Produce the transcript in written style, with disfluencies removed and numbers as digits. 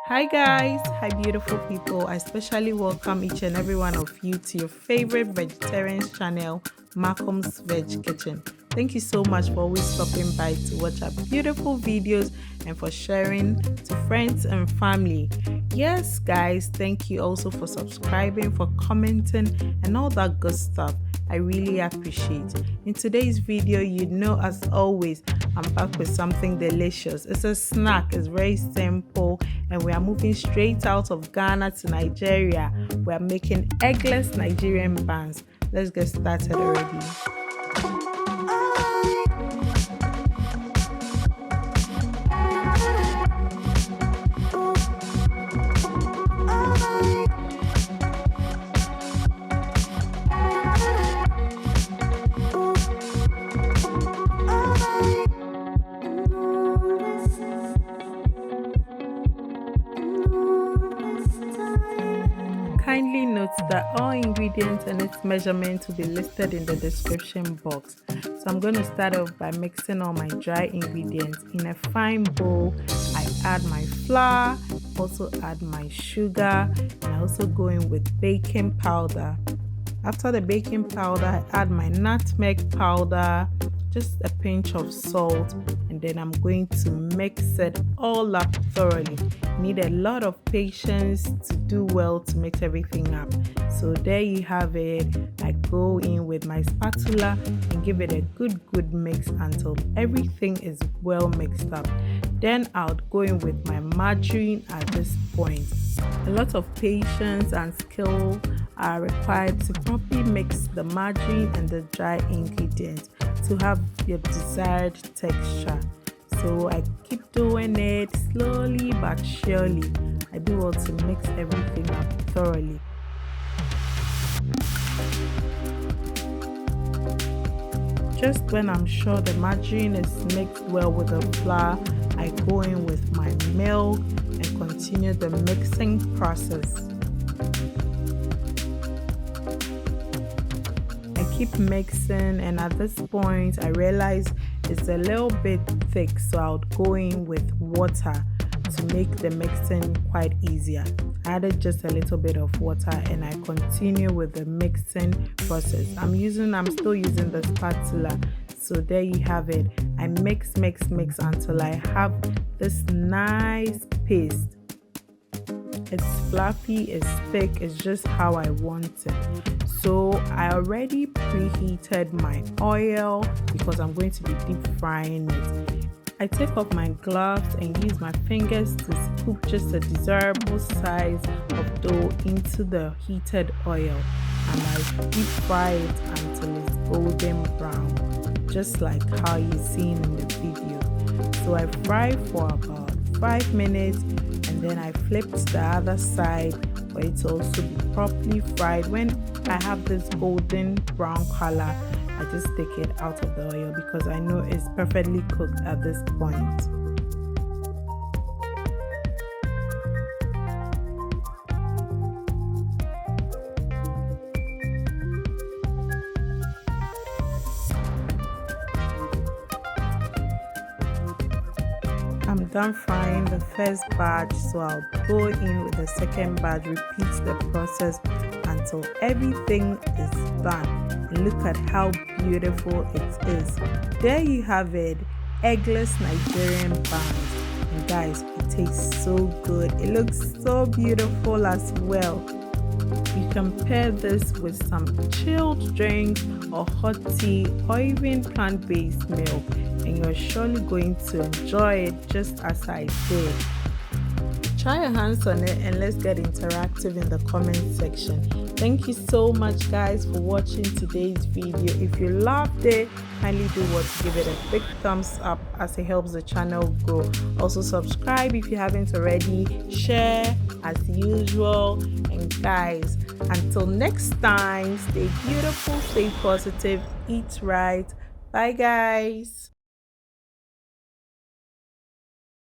Hi guys, hi beautiful people. I especially welcome each and every one of you to your favorite vegetarian channel, Macoms Veg Kitchen. Thank you so much for always stopping by to watch our beautiful videos and for sharing to friends and family. Yes guys, thank you also for subscribing, for commenting and all that good stuff. I really appreciate. In today's video, as always, I'm back with something delicious. It's a snack, it's very simple, and we are moving straight out of Ghana to Nigeria. We are making eggless Nigerian buns. Let's get started already. Kindly note that all ingredients and its measurements will be listed in the description box. So I'm going to start off by mixing all my dry ingredients in a fine bowl. I add my flour, also add my sugar, and I also go in with baking powder. After the baking powder, I add my nutmeg powder, just a pinch of salt, and then I'm going to mix it all up thoroughly. Need a lot of patience to do well to mix everything up. So there you have it. I go in with my spatula and give it a good mix until everything is well mixed up. Then I'll go in with my margarine at this point. A lot of patience and skill are required to properly mix the margarine and the dry ingredients to have your desired texture. So I keep doing it slowly but surely. I do want to mix everything up thoroughly. Just when I'm sure the margarine is mixed well with the flour, I go in with my milk and continue the mixing process. I keep mixing, and at this point I realize it's a little bit thick, so I'll go in with water to make the mixing quite easier. I added just a little bit of water and I continue with the mixing process. I'm still using the spatula. So there you have it. I mix until I have this nice paste. It's fluffy, it's thick, it's just how I want it. So I already preheated my oil because I'm going to be deep frying it. I take off my gloves and use my fingers to scoop just a desirable size of dough into the heated oil, and I deep fry it until it's golden brown, just like how you've seen in the video. So I fry for about 5 minutes and then I flip to the other side for it to also be properly fried. When I have this golden brown color, I just take it out of the oil because I know it's perfectly cooked at this point. I'm done frying the first batch, so I'll go in with the second batch, repeat the process until everything is done. And look at how beautiful it is. There you have it, eggless Nigerian buns. And guys, it tastes so good. It looks so beautiful as well. You can pair this with some chilled drinks or hot tea or even plant-based milk, and you're surely going to enjoy it just as I did. Try your hands on it and let's get interactive in the comment section. Thank you so much guys for watching today's video. If you loved it, kindly do what to give it a big thumbs up as it helps the channel grow. Also subscribe if you haven't already, share as usual, and guys, until next time, stay beautiful, stay positive, eat right. Bye guys.